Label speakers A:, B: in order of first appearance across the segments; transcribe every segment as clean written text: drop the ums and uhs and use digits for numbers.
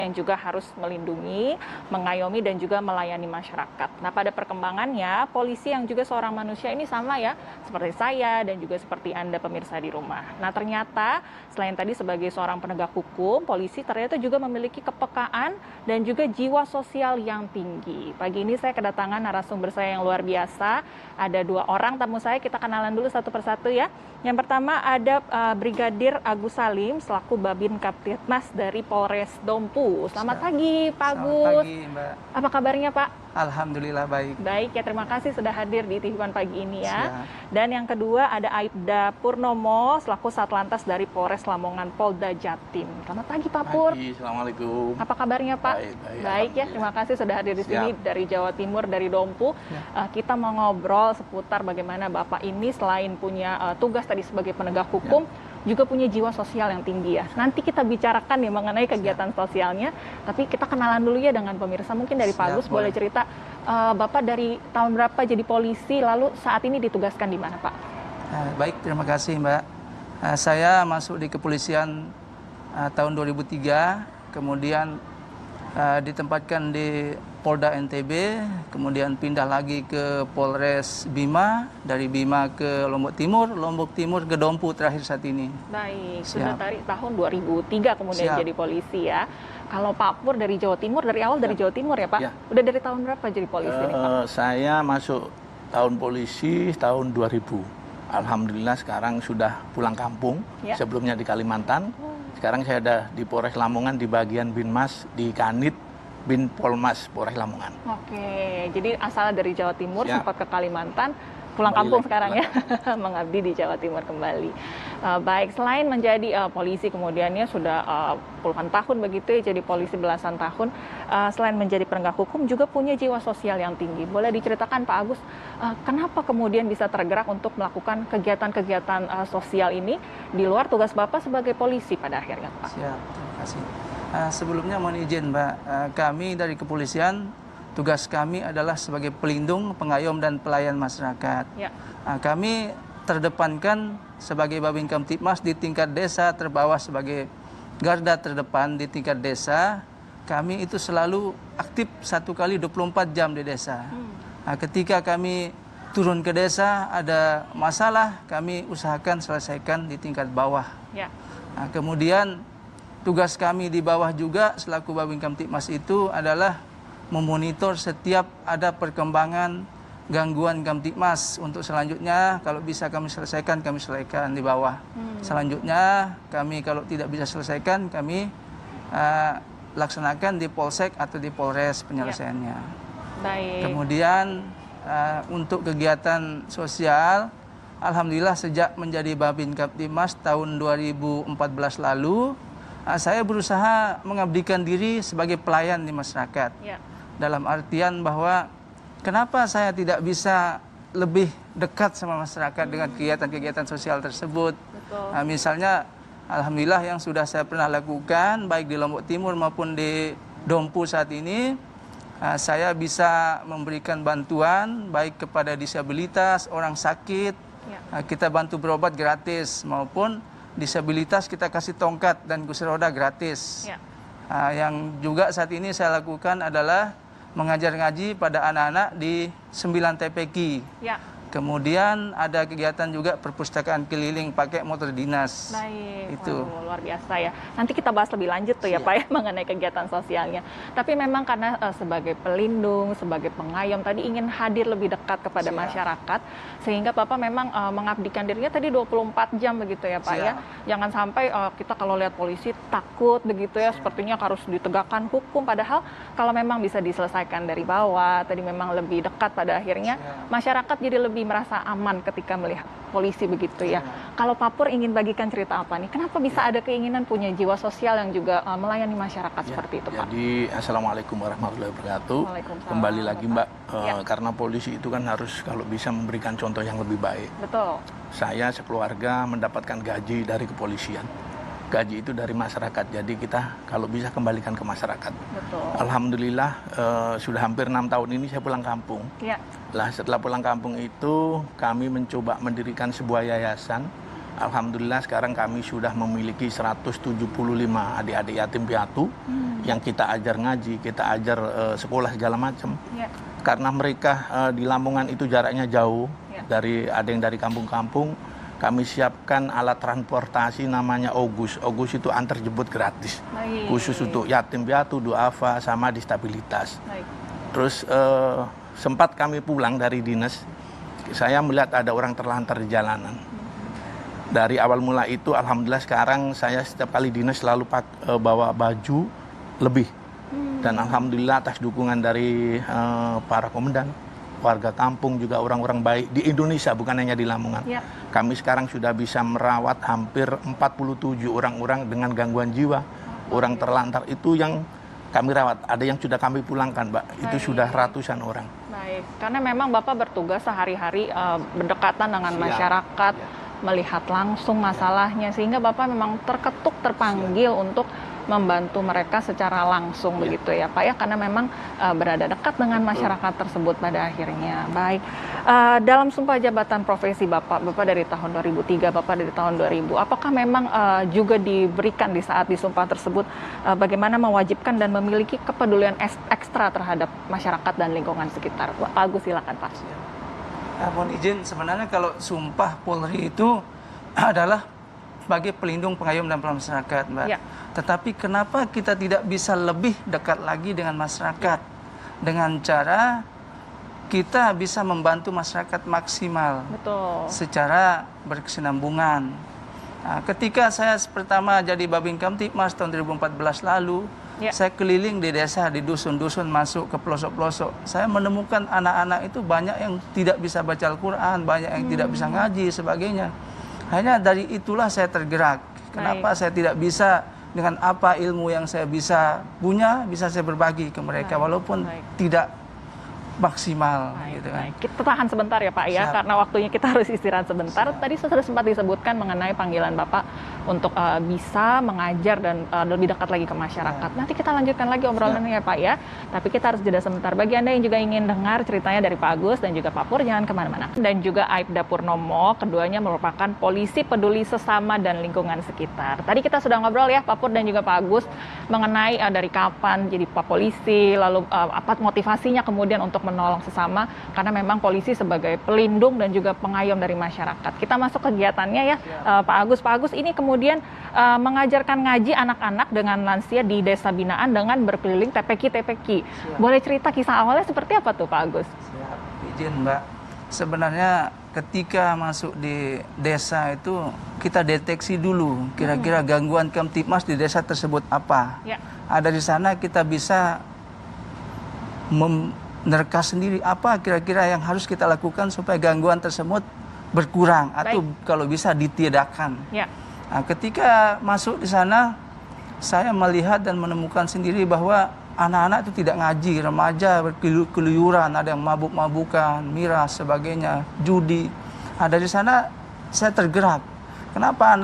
A: yang juga harus melindungi, mengayomi, dan juga melayani masyarakat. Nah, pada perkembangannya, polisi yang juga seorang manusia ini sama ya, seperti saya dan juga seperti Anda pemirsa di rumah. Nah, ternyata selain tadi sebagai seorang penegak hukum, polisi ternyata juga memiliki kepekaan dan juga jiwa sosial yang tinggi. Pagi ini saya kedatangan narasumber saya yang luar biasa. Ada dua orang tamu saya, kita kenalan dulu satu persatu ya. Yang pertama ada Brigadir Agus Salim selaku Babin Kaptidmas dari Polres Dompu. Selamat pagi, Pak Agus.
B: Selamat pagi, Mbak.
A: Apa kabarnya, Pak?
B: Alhamdulillah baik.
A: Baik ya, terima kasih sudah hadir di TV One pagi ini ya.
B: Siap.
A: Dan yang kedua ada Aibda Purnomo selaku Satlantas dari Polres Lamongan Polda Jatim. Selamat pagi, Pak Pur.
C: Pagi, Assalamualaikum.
A: Apa kabarnya, Pak?
C: Baik
A: Ya, terima kasih sudah hadir di sini dari Jawa Timur, dari Dompu. Kita mau ngobrol seputar bagaimana Bapak ini selain punya tugas tadi sebagai penegak hukum, juga punya jiwa sosial yang tinggi ya. Nanti kita bicarakan ya mengenai kegiatan sosialnya, tapi kita kenalan dulu ya dengan pemirsa. Mungkin dari Pak Agus boleh cerita, Bapak dari tahun berapa jadi polisi, lalu saat ini ditugaskan di mana, Pak?
B: Baik, terima kasih, Mbak. Saya masuk di kepolisian tahun 2003, kemudian ditempatkan di Polda NTB, kemudian pindah lagi ke Polres Bima, dari Bima ke Lombok Timur ke Dompu terakhir saat ini.
A: Baik, sudah dari tahun 2003 kemudian jadi polisi ya. Kalau Pak Pur dari Jawa Timur, dari awal dari Jawa Timur ya Pak? Udah dari tahun berapa jadi polisi nih, Pak?
C: Saya masuk tahun polisi tahun 2000. Alhamdulillah sekarang sudah pulang kampung, sebelumnya di Kalimantan. Sekarang saya ada di Polres Lamongan di bagian Binmas di Kanit, Bin Polmas Polres Lamongan.
A: Oke, jadi asal dari Jawa Timur sempat ke Kalimantan, pulang kampung sekarang ya, mengabdi di Jawa Timur kembali. Baik, selain menjadi polisi kemudiannya sudah puluhan tahun begitu ya, jadi polisi belasan tahun, selain menjadi penegak hukum juga punya jiwa sosial yang tinggi. Boleh diceritakan Pak Agus, kenapa kemudian bisa tergerak untuk melakukan kegiatan-kegiatan sosial ini di luar tugas Bapak sebagai polisi pada akhirnya, Pak?
B: Siap, terima kasih. Sebelumnya mohon izin, Mbak, kami dari kepolisian, tugas kami adalah sebagai pelindung, pengayom, dan pelayan masyarakat. Kami terdepankan sebagai Babin Kamtibmas di tingkat desa, terbawah sebagai garda terdepan di tingkat desa. Kami itu selalu aktif 1 kali 24 jam di desa. Ketika kami turun ke desa, ada masalah, kami usahakan selesaikan di tingkat bawah. Kemudian tugas kami di bawah juga selaku Babin Kamtibmas itu adalah memonitor setiap ada perkembangan gangguan Kamtibmas. Untuk selanjutnya kalau bisa kami selesaikan di bawah. Selanjutnya kami kalau tidak bisa selesaikan kami laksanakan di Polsek atau di Polres penyelesaiannya.
A: Baik.
B: Kemudian untuk kegiatan sosial, alhamdulillah sejak menjadi Babin Kamtibmas tahun 2014 lalu, saya berusaha mengabdikan diri sebagai pelayan di masyarakat. Dalam artian bahwa kenapa saya tidak bisa lebih dekat sama masyarakat dengan kegiatan-kegiatan sosial tersebut. Misalnya, alhamdulillah yang sudah saya pernah lakukan, baik di Lombok Timur maupun di Dompu saat ini, saya bisa memberikan bantuan baik kepada disabilitas, orang sakit, kita bantu berobat gratis, maupun disabilitas kita kasih tongkat dan kursi roda gratis. Yang juga saat ini saya lakukan adalah mengajar ngaji pada anak-anak di 9 TPQ. Kemudian ada kegiatan juga perpustakaan keliling pakai motor dinas.
A: Baik,
B: itu
A: luar biasa ya. Nanti kita bahas lebih lanjut tuh ya Pak ya mengenai kegiatan sosialnya. Tapi memang karena sebagai pelindung, sebagai pengayom tadi ingin hadir lebih dekat kepada masyarakat, sehingga Bapak memang mengabdikan dirinya tadi 24 jam begitu ya Pak ya. Jangan sampai kita kalau lihat polisi takut begitu ya, sepertinya harus ditegakkan hukum. Padahal kalau memang bisa diselesaikan dari bawah, tadi memang lebih dekat pada akhirnya masyarakat jadi lebih merasa aman ketika melihat polisi begitu ya. Kalau Pak Pur ingin bagikan cerita apa nih? Kenapa bisa ada keinginan punya jiwa sosial yang juga melayani masyarakat seperti itu, Pak?
C: Jadi Assalamualaikum warahmatullahi wabarakatuh. Kembali lagi Mbak, karena polisi itu kan harus kalau bisa memberikan contoh yang lebih baik.
A: Betul.
C: Saya sekeluarga mendapatkan gaji dari kepolisian. Gaji itu dari masyarakat, jadi kita kalau bisa kembalikan ke masyarakat.
A: Betul.
C: Alhamdulillah sudah hampir 6 tahun ini saya pulang kampung. Lah setelah pulang kampung itu kami mencoba mendirikan sebuah yayasan Alhamdulillah sekarang kami sudah memiliki 175 adik-adik yatim piatu yang kita ajar ngaji, kita ajar sekolah segala macam.
A: Ya.
C: Karena mereka di Lamongan itu jaraknya jauh, ada yang dari kampung-kampung, kami siapkan alat transportasi namanya Ogus. Ogus itu antar jemput gratis, khusus untuk yatim piatu, duafa, sama disabilitas.
A: Baik.
C: Terus sempat kami pulang dari dinas, saya melihat ada orang terlantar di jalanan. Dari awal mula itu, alhamdulillah sekarang saya setiap kali dinas selalu bawa baju lebih. Dan alhamdulillah atas dukungan dari para komandan, warga kampung juga orang-orang baik di Indonesia, bukan hanya di Lamongan.
A: Ya.
C: Kami sekarang sudah bisa merawat hampir 47 orang-orang dengan gangguan jiwa. Orang terlantar itu yang kami rawat. Ada yang sudah kami pulangkan, Mbak. Itu sudah ratusan orang.
A: Baik, karena memang Bapak bertugas sehari-hari berdekatan dengan masyarakat, melihat langsung masalahnya, sehingga Bapak memang terketuk, terpanggil untuk membantu mereka secara langsung begitu ya Pak ya, karena memang berada dekat dengan masyarakat tersebut pada akhirnya. Baik, dalam sumpah jabatan profesi Bapak dari tahun 2003, Bapak dari tahun 2000, apakah memang juga diberikan di saat disumpah tersebut bagaimana mewajibkan dan memiliki kepedulian ekstra terhadap masyarakat dan lingkungan sekitar? Pak Agus, silakan Pak.
B: Mohon izin, sebenarnya kalau sumpah Polri itu adalah sebagai pelindung, pengayom dan masyarakat, Mbak.
A: Ya.
B: Tetapi kenapa kita tidak bisa lebih dekat lagi dengan masyarakat? Dengan cara kita bisa membantu masyarakat maksimal.
A: Betul.
B: Secara berkesinambungan. Nah, ketika saya pertama jadi Babin Kamtibmas tahun 2014 lalu, saya keliling di desa, di dusun-dusun, masuk ke pelosok-pelosok. Saya menemukan anak-anak itu banyak yang tidak bisa baca Al-Quran, banyak yang tidak bisa ngaji, sebagainya. Hanya dari itulah saya tergerak. Kenapa saya tidak bisa dengan apa ilmu yang saya bisa punya, bisa saya berbagi ke mereka, walaupun tidak maksimal. Gitu kan.
A: Kita tahan sebentar ya Pak ya, karena waktunya kita harus istirahat sebentar. Tadi sudah sempat disebutkan mengenai panggilan Bapak untuk bisa mengajar dan lebih dekat lagi ke masyarakat. Nanti kita lanjutkan lagi obrolannya ya Pak ya. Tapi kita harus jeda sebentar. Bagi Anda yang juga ingin dengar ceritanya dari Pak Agus dan juga Pak Pur, jangan kemana-mana. Dan juga Aibda Purnomo, keduanya merupakan polisi peduli sesama dan lingkungan sekitar. Tadi kita sudah ngobrol ya Pak Pur dan juga Pak Agus mengenai dari kapan jadi Pak Polisi, lalu apa motivasinya kemudian untuk menolong sesama, karena memang polisi sebagai pelindung dan juga pengayom dari masyarakat. Kita masuk kegiatannya ya, Pak Agus. Pak Agus ini kemudian mengajarkan ngaji anak-anak dengan lansia di desa binaan dengan berkeliling TPQ. Boleh cerita kisah awalnya seperti apa tuh Pak Agus?
B: Siap, izin Mbak. Sebenarnya ketika masuk di desa itu kita deteksi dulu kira-kira gangguan Kamtibmas di desa tersebut apa. Ada di sana kita bisa menerka sendiri apa kira-kira yang harus kita lakukan supaya gangguan tersebut berkurang atau kalau bisa ditiadakan. Nah, ketika masuk di sana, saya melihat dan menemukan sendiri bahwa anak-anak itu tidak ngaji, remaja berkeluyuran, ada yang mabuk-mabukan, miras, sebagainya, judi. Ada di sana saya tergerak. Kenapa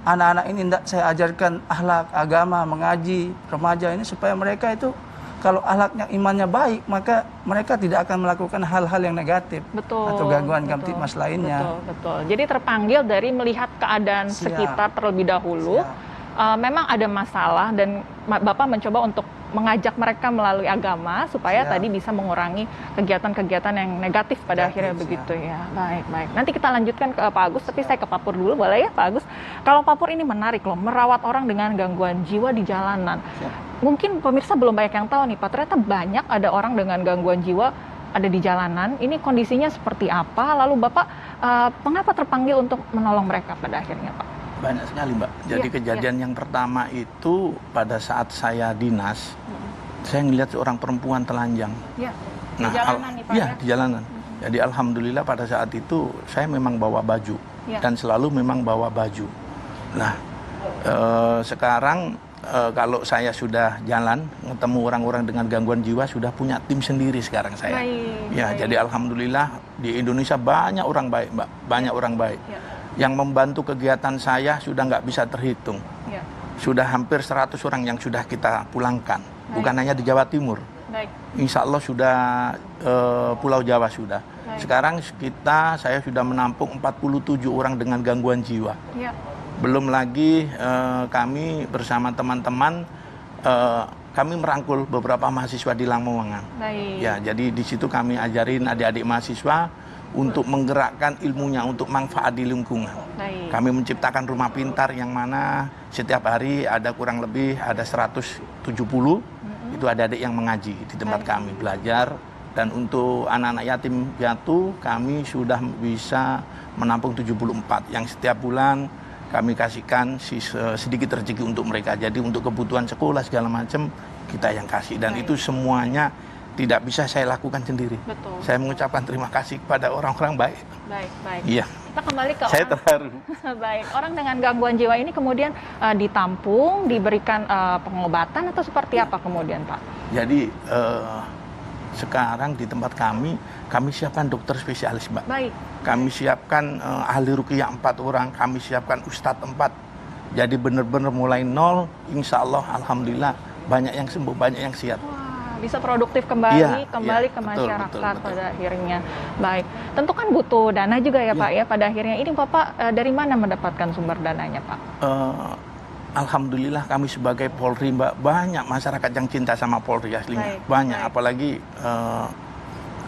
B: anak-anak ini tidak saya ajarkan akhlak, agama, mengaji, remaja ini supaya mereka itu kalau akhlaknya, imannya baik, maka mereka tidak akan melakukan hal-hal yang negatif atau gangguan Kamtibmas lainnya.
A: Betul. Jadi terpanggil dari melihat keadaan sekitar terlebih dahulu. Memang ada masalah dan Bapak mencoba untuk mengajak mereka melalui agama supaya tadi bisa mengurangi kegiatan-kegiatan yang negatif pada akhirnya begitu ya. Baik. Nanti kita lanjutkan ke Pak Agus, tapi saya ke Pak Pur dulu, boleh ya Pak Agus? Kalau Pak Pur ini menarik loh, merawat orang dengan gangguan jiwa di jalanan. Mungkin pemirsa belum banyak yang tahu nih Pak, ternyata banyak ada orang dengan gangguan jiwa ada di jalanan. Ini kondisinya seperti apa? Lalu Bapak mengapa terpanggil untuk menolong mereka pada akhirnya Pak?
C: Banyak sekali Mbak. Jadi kejadian yang pertama itu pada saat saya dinas, saya ngelihat seorang perempuan telanjang. Di
A: jalanan nih Pak ya?
C: Di jalanan. Jadi alhamdulillah pada saat itu saya memang bawa baju dan selalu memang bawa baju. Nah sekarang kalau saya sudah jalan ketemu orang-orang dengan gangguan jiwa, sudah punya tim sendiri sekarang saya. Jadi alhamdulillah di Indonesia banyak orang baik Mbak, banyak orang baik. Yang membantu kegiatan saya sudah nggak bisa terhitung. Sudah hampir 100 orang yang sudah kita pulangkan. Bukan hanya di Jawa Timur,
A: Baik.
C: Insya Allah sudah Pulau Jawa sudah.
A: Baik.
C: Sekarang saya sudah menampung 47 orang dengan gangguan jiwa.
A: Ya.
C: Belum lagi kami bersama teman-teman kami merangkul beberapa mahasiswa di Lamongan.
A: Baik.
C: Ya, jadi di situ kami ajarin adik-adik mahasiswa untuk menggerakkan ilmunya untuk manfaat di lingkungan.
A: Baik.
C: Kami menciptakan rumah pintar yang mana setiap hari ada kurang lebih ada 170 itu adik-adik yang mengaji di tempat
A: Baik.
C: kami belajar. Dan untuk anak-anak yatim piatu kami sudah bisa menampung 74 yang setiap bulan kami kasihkan sedikit rezeki untuk mereka. Jadi untuk kebutuhan sekolah segala macam kita yang kasih. Dan
A: Baik.
C: itu semuanya tidak bisa saya lakukan sendiri.
A: Betul.
C: Saya mengucapkan terima kasih kepada orang-orang baik.
A: Baik, baik.
C: Iya.
A: Kita kembali ke
C: Saya
A: orang.
C: terharu.
A: Baik, orang dengan gangguan jiwa ini kemudian ditampung, diberikan pengobatan atau seperti apa kemudian, Pak?
C: Jadi sekarang di tempat kami siapkan dokter spesialis, Mbak.
A: Baik.
C: Kami siapkan ahli ruqyah 4 orang, kami siapkan ustadz 4. Jadi benar-benar mulai nol, insya Allah, alhamdulillah banyak yang sembuh, banyak yang siap.
A: Wah, bisa produktif kembali,
C: Iya,
A: ke
C: betul,
A: masyarakat
C: betul.
A: pada akhirnya. Baik, tentu kan butuh dana juga ya, Pak ya. Pada akhirnya ini Bapak dari mana mendapatkan sumber dananya, Pak?
C: Alhamdulillah kami sebagai Polri, Mbak, banyak masyarakat yang cinta sama Polri aslinya.
A: Baik,
C: Banyak,
A: baik.
C: apalagi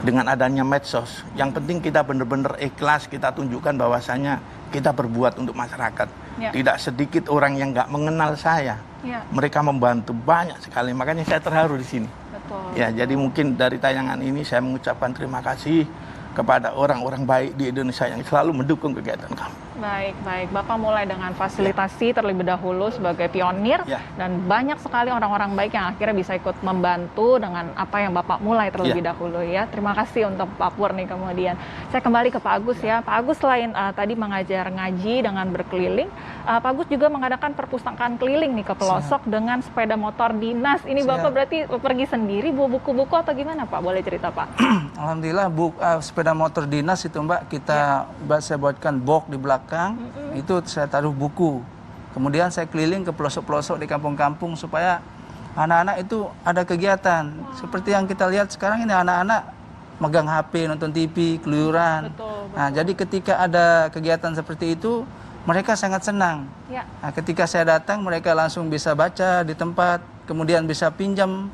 C: dengan adanya medsos. Yang penting kita benar-benar ikhlas, kita tunjukkan bahwasanya kita berbuat untuk masyarakat.
A: Ya.
C: Tidak sedikit orang yang nggak mengenal saya.
A: Ya,
C: Mereka membantu banyak sekali, makanya saya terharu di sini.
A: betul.
C: Ya, jadi mungkin dari tayangan ini saya mengucapkan terima kasih kepada orang-orang baik di Indonesia yang selalu mendukung kegiatan kami.
A: Baik, baik. Bapak mulai dengan fasilitasi terlebih dahulu sebagai pionir
C: Ya.
A: dan banyak sekali orang-orang baik yang akhirnya bisa ikut membantu dengan apa yang Bapak mulai terlebih dahulu ya. Terima kasih untuk Pak Pur nih kemudian. Saya kembali ke Pak Agus ya. Pak Agus selain tadi mengajar ngaji dengan berkeliling, Pak Agus juga mengadakan perpustakaan keliling nih ke pelosok dengan sepeda motor dinas. Ini Bapak berarti pergi sendiri bawa buku-buku atau gimana Pak? Boleh cerita Pak?
B: Alhamdulillah sepeda motor dinas itu Mbak saya buatkan box di belakang. Itu saya taruh buku. Kemudian saya keliling ke pelosok-pelosok di kampung-kampung supaya anak-anak itu ada kegiatan. Seperti yang kita lihat sekarang ini anak-anak megang HP, nonton TV, keluyuran.
A: Betul.
B: Nah, jadi ketika ada kegiatan seperti itu, mereka sangat senang.
A: Ya.
B: Nah, ketika saya datang, mereka langsung bisa baca di tempat, kemudian bisa pinjam.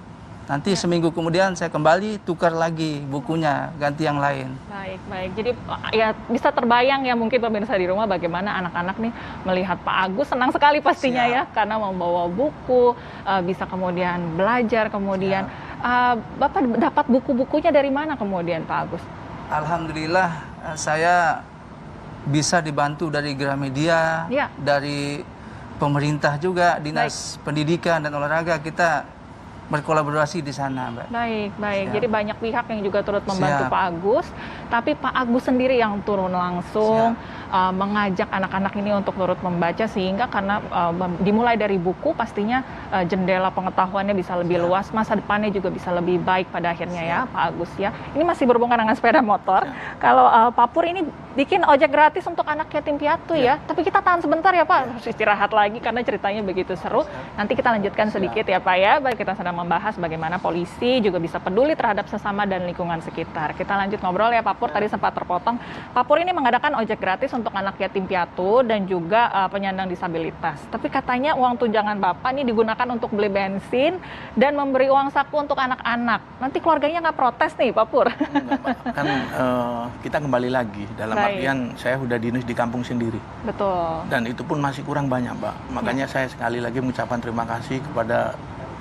B: Nanti seminggu kemudian saya kembali tukar lagi bukunya, ganti yang lain.
A: Baik, baik. Jadi ya bisa terbayang ya mungkin pemirsa di rumah bagaimana anak-anak nih melihat Pak Agus senang sekali pastinya ya karena membawa buku, bisa kemudian belajar, kemudian Bapak dapat buku-bukunya dari mana kemudian Pak Agus?
B: Alhamdulillah saya bisa dibantu dari Gramedia,
A: Ya.
B: dari pemerintah juga, Dinas Pendidikan dan Olahraga kita berkolaborasi di sana, Mbak.
A: Baik, baik.
B: Siap.
A: Jadi banyak pihak yang juga turut membantu
B: Siap.
A: Pak Agus, tapi Pak Agus sendiri yang turun langsung mengajak anak-anak ini untuk turut membaca sehingga karena dimulai dari buku pastinya jendela pengetahuannya bisa lebih luas, masa depannya juga bisa lebih baik pada akhirnya ya Pak Agus ya. Ini masih berhubungan dengan sepeda motor. Kalau Pak Pur ini bikin ojek gratis untuk anak yatim piatu ya. Tapi kita tahan sebentar ya Pak, harus istirahat lagi karena ceritanya begitu seru. Nanti kita lanjutkan sedikit ya Pak ya. Baik, kita sedang membahas bagaimana polisi juga bisa peduli terhadap sesama dan lingkungan sekitar. Kita lanjut ngobrol ya Pak Pur, tadi sempat terpotong. Pak Pur ini mengadakan ojek gratis untuk anak yatim piatu dan juga penyandang disabilitas. Tapi katanya uang tunjangan Bapak ini digunakan untuk beli bensin dan memberi uang saku untuk anak-anak. Nanti keluarganya nggak protes nih Pak Pur?
C: Kan kita kembali lagi dalam artian saya sudah dinas di kampung sendiri.
A: Betul.
C: Dan itu pun masih kurang banyak, Mbak. Makanya saya sekali lagi mengucapkan terima kasih kepada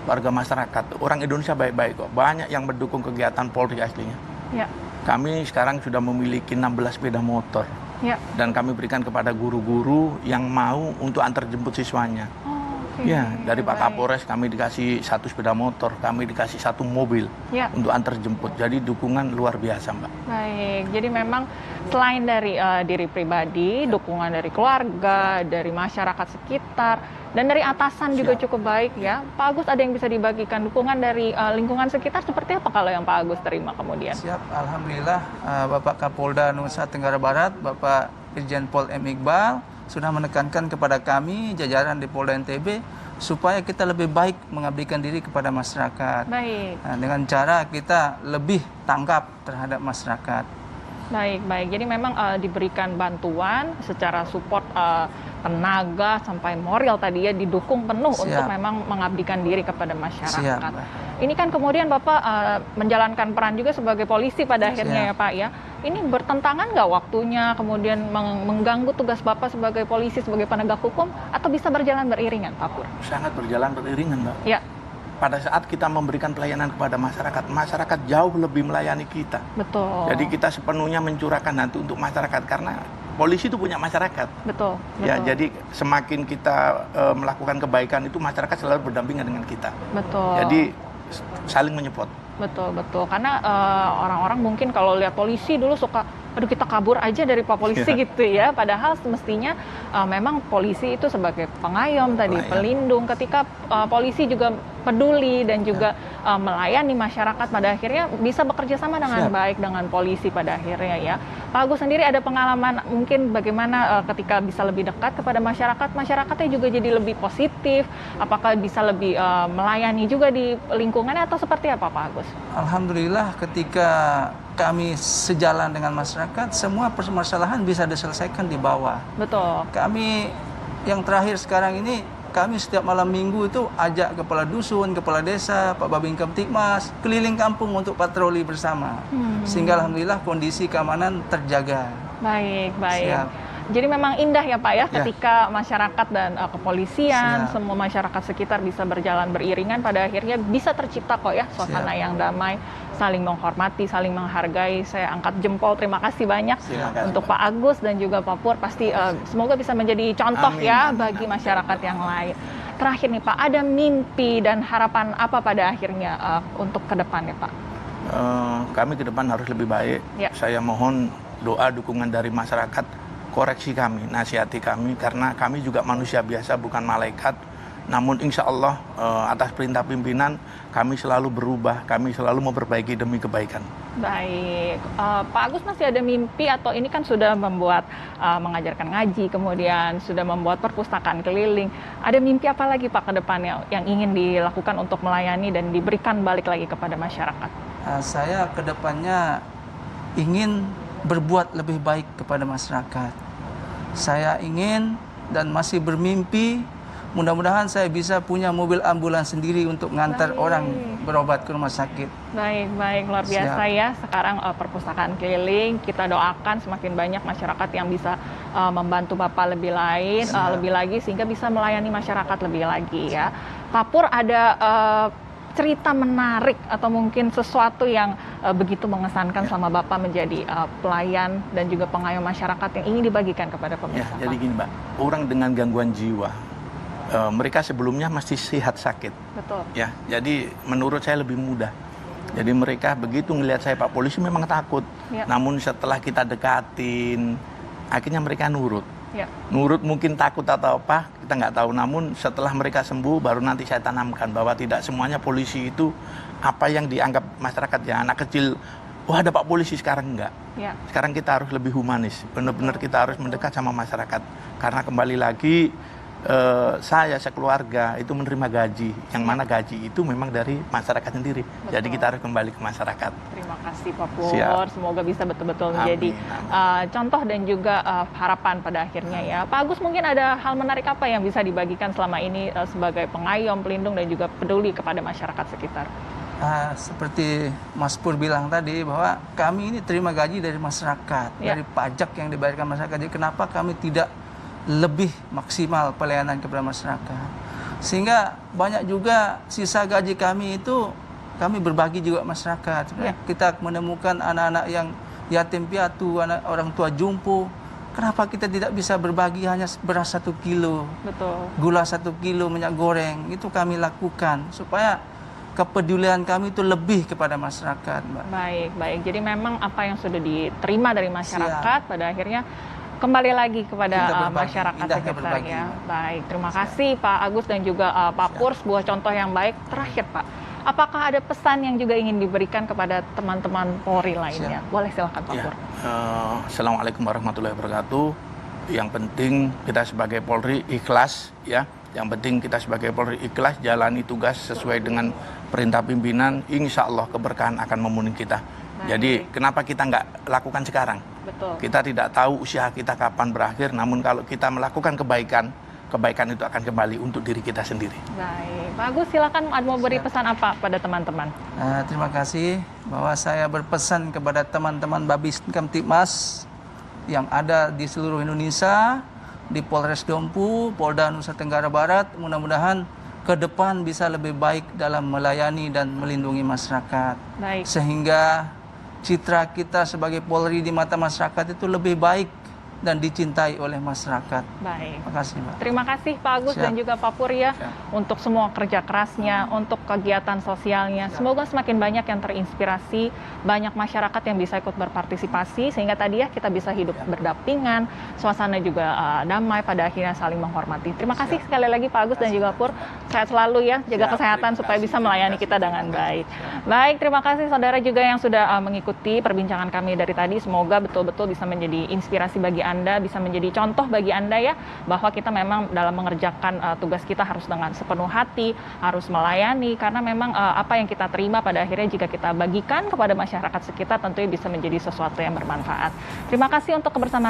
C: warga masyarakat. Orang Indonesia baik-baik kok. Banyak yang mendukung kegiatan Polri aslinya.
A: Ya.
C: Kami sekarang sudah memiliki 16 sepeda motor.
A: Ya.
C: Dan kami berikan kepada guru-guru yang mau untuk antar jemput siswanya.
A: Oh, oke.
C: Ya, dari Pak
A: Baik.
C: Kapolres kami dikasih 1 sepeda motor, kami dikasih 1 mobil
A: Ya.
C: untuk antar jemput. Jadi dukungan luar biasa, Mbak.
A: Baik, jadi memang selain dari diri pribadi, dukungan dari keluarga, dari masyarakat sekitar, dan dari atasan juga cukup baik ya. Pak Agus, ada yang bisa dibagikan dukungan dari lingkungan sekitar seperti apa kalau yang Pak Agus terima kemudian?
B: Siap, Alhamdulillah Bapak Kapolda Nusa Tenggara Barat, Bapak Irjen Pol M. Iqbal sudah menekankan kepada kami jajaran di Polda NTB supaya kita lebih baik mengabdikan diri kepada masyarakat.
A: Baik.
B: Nah, dengan cara kita lebih tanggap terhadap masyarakat.
A: Baik, baik. Jadi memang diberikan bantuan secara support tenaga sampai moral tadi ya, didukung penuh
B: Siap.
A: untuk memang mengabdikan diri kepada masyarakat.
B: Siap.
A: Ini kan kemudian Bapak menjalankan peran juga sebagai polisi pada akhirnya ya Pak ya. Ini bertentangan nggak waktunya kemudian mengganggu tugas Bapak sebagai polisi, sebagai penegak hukum, atau bisa berjalan beriringan Pak Pur?
C: Sangat berjalan beriringan, Mbak.
A: Ya,
C: Pada saat kita memberikan pelayanan kepada masyarakat, masyarakat jauh lebih melayani kita.
A: betul.
C: Jadi kita sepenuhnya mencurahkan hati untuk masyarakat karena polisi itu punya masyarakat.
A: Betul,
C: Ya,
A: betul.
C: jadi semakin kita melakukan kebaikan itu masyarakat selalu berdampingan dengan kita.
A: Betul.
C: Jadi saling menyupport.
A: Betul, betul. Karena orang-orang mungkin kalau lihat polisi dulu suka, aduh kita kabur aja dari Pak Polisi gitu ya. Padahal semestinya memang polisi itu sebagai pengayom tadi, pelindung. Ketika polisi juga peduli dan juga melayani masyarakat, pada akhirnya bisa bekerja sama dengan baik dengan polisi pada akhirnya ya. Pak Agus sendiri ada pengalaman mungkin bagaimana ketika bisa lebih dekat kepada masyarakat, masyarakatnya juga jadi lebih positif, apakah bisa lebih melayani juga di lingkungannya atau seperti apa Pak Agus?
B: Alhamdulillah ketika kami sejalan dengan masyarakat, semua permasalahan bisa diselesaikan di bawah.
A: Betul.
B: Kami yang terakhir sekarang ini, kami setiap malam minggu itu ajak kepala dusun, kepala desa, Pak Babin Kamtibmas keliling kampung untuk patroli bersama. Sehingga alhamdulillah kondisi keamanan terjaga.
A: Baik, baik.
B: Siap.
A: Jadi memang indah ya Pak ya, ketika masyarakat dan kepolisian, semua masyarakat sekitar bisa berjalan beriringan, pada akhirnya bisa tercipta kok ya suasana yang damai, saling menghormati, saling menghargai. Saya angkat jempol, terima kasih banyak untuk Pak Agus dan juga Pak Pur. Pasti semoga bisa menjadi contoh bagi masyarakat yang lain. Terakhir nih Pak, ada mimpi dan harapan apa pada akhirnya untuk ke depannya Pak?
C: Kami ke depan harus lebih baik. Saya mohon doa dukungan dari masyarakat, koreksi kami, nasihati kami, karena kami juga manusia biasa, bukan malaikat. Namun insya Allah atas perintah pimpinan kami selalu berubah, kami selalu memperbaiki demi kebaikan.
A: Baik, Pak Agus masih ada mimpi atau ini kan sudah membuat mengajarkan ngaji, kemudian sudah membuat perpustakaan keliling. Ada mimpi apa lagi Pak ke depannya yang ingin dilakukan untuk melayani dan diberikan balik lagi kepada masyarakat?
B: Saya ke depannya ingin berbuat lebih baik kepada masyarakat. Saya ingin dan masih bermimpi, mudah-mudahan saya bisa punya mobil ambulans sendiri untuk mengantar orang berobat ke rumah sakit.
A: Baik, baik, luar biasa ya. Sekarang perpustakaan keliling, kita doakan semakin banyak masyarakat yang bisa membantu Bapak lebih lagi sehingga bisa melayani masyarakat lebih lagi ya. Pak Pur, ada cerita menarik atau mungkin sesuatu yang begitu mengesankan selama Bapak menjadi pelayan dan juga pengayom masyarakat yang ingin dibagikan kepada pemirsa?
C: Jadi gini Mbak, orang dengan gangguan jiwa, mereka sebelumnya masih sehat sakit.
A: Betul.
C: Ya, jadi menurut saya lebih mudah. Jadi mereka begitu ngelihat saya Pak Polisi memang takut. Namun setelah kita dekatin, akhirnya mereka nurut. Nurut mungkin takut atau apa, kita nggak tahu. Namun setelah mereka sembuh, baru nanti saya tanamkan bahwa tidak semuanya polisi itu apa yang dianggap masyarakat ya, anak kecil, wah ada Pak Polisi, sekarang enggak. Sekarang kita harus lebih humanis, benar-benar kita harus mendekat sama masyarakat. Karena kembali lagi, saya sekeluarga itu menerima gaji, yang mana gaji itu memang dari masyarakat sendiri. Jadi kita harus kembali ke masyarakat.
A: Terima kasih Pak Pur, semoga bisa betul-betul menjadi contoh dan juga harapan pada akhirnya ya. Pak Agus, mungkin ada hal menarik apa yang bisa dibagikan selama ini sebagai pengayom, pelindung dan juga peduli kepada masyarakat sekitar?
B: Seperti Mas Pur bilang tadi, bahwa kami ini terima gaji dari masyarakat, dari pajak yang dibayarkan masyarakat. Jadi kenapa kami tidak lebih maksimal pelayanan kepada masyarakat? Sehingga banyak juga sisa gaji kami itu kami berbagi juga masyarakat. Kita menemukan anak-anak yang yatim piatu, anak orang tua jumpo. Kenapa kita tidak bisa berbagi hanya beras 1 kilo, gula 1 kilo, minyak goreng? Itu kami lakukan supaya kepedulian kami itu lebih kepada masyarakat, Mbak.
A: Baik, baik. Jadi memang apa yang sudah diterima dari masyarakat pada akhirnya kembali lagi kepada masyarakat sekitar ya. Baik, terima kasih Pak Agus dan juga Pak Pur, sebuah contoh yang baik. Terakhir Pak, apakah ada pesan yang juga ingin diberikan kepada teman-teman Polri lainnya? Boleh silakan Pak Pur.
C: Assalamualaikum warahmatullahi wabarakatuh. Yang penting kita sebagai Polri ikhlas ya, Yang penting kita sebagai Polri ikhlas jalani tugas sesuai dengan perintah pimpinan, insya Allah keberkahan akan memenuhi kita. Jadi kenapa kita nggak lakukan sekarang?
A: Betul.
C: Kita tidak tahu usia kita kapan berakhir, namun kalau kita melakukan kebaikan, kebaikan itu akan kembali untuk diri kita sendiri.
A: Baik, Pak Agus silakan mau beri pesan apa pada teman-teman?
B: Terima kasih bahwa saya berpesan kepada teman-teman Babis Kamtibmas yang ada di seluruh Indonesia, di Polres Dompu, Polda Nusa Tenggara Barat, mudah-mudahan ke depan bisa lebih baik dalam melayani dan melindungi masyarakat.
A: Baik.
B: Sehingga citra kita sebagai Polri di mata masyarakat itu lebih baik dan dicintai oleh masyarakat.
A: Baik.
B: Terima kasih, Mbak.
A: Terima kasih Pak Agus
B: Siap.
A: dan juga Pak Pur ya untuk semua kerja kerasnya, untuk kegiatan sosialnya. Semoga semakin banyak yang terinspirasi, banyak masyarakat yang bisa ikut berpartisipasi sehingga tadi ya kita bisa hidup berdampingan, suasana juga damai, pada akhirnya saling menghormati. Terima kasih sekali lagi Pak Agus dan juga Pur. Sehat selalu ya, jaga kesehatan supaya bisa melayani kita dengan baik. Baik, terima kasih saudara juga yang sudah mengikuti perbincangan kami dari tadi. Semoga betul-betul bisa menjadi inspirasi bagi Anda, bisa menjadi contoh bagi Anda ya, bahwa kita memang dalam mengerjakan tugas kita harus dengan sepenuh hati, harus melayani, karena memang apa yang kita terima pada akhirnya jika kita bagikan kepada masyarakat sekitar tentunya bisa menjadi sesuatu yang bermanfaat. Terima kasih untuk kebersamaan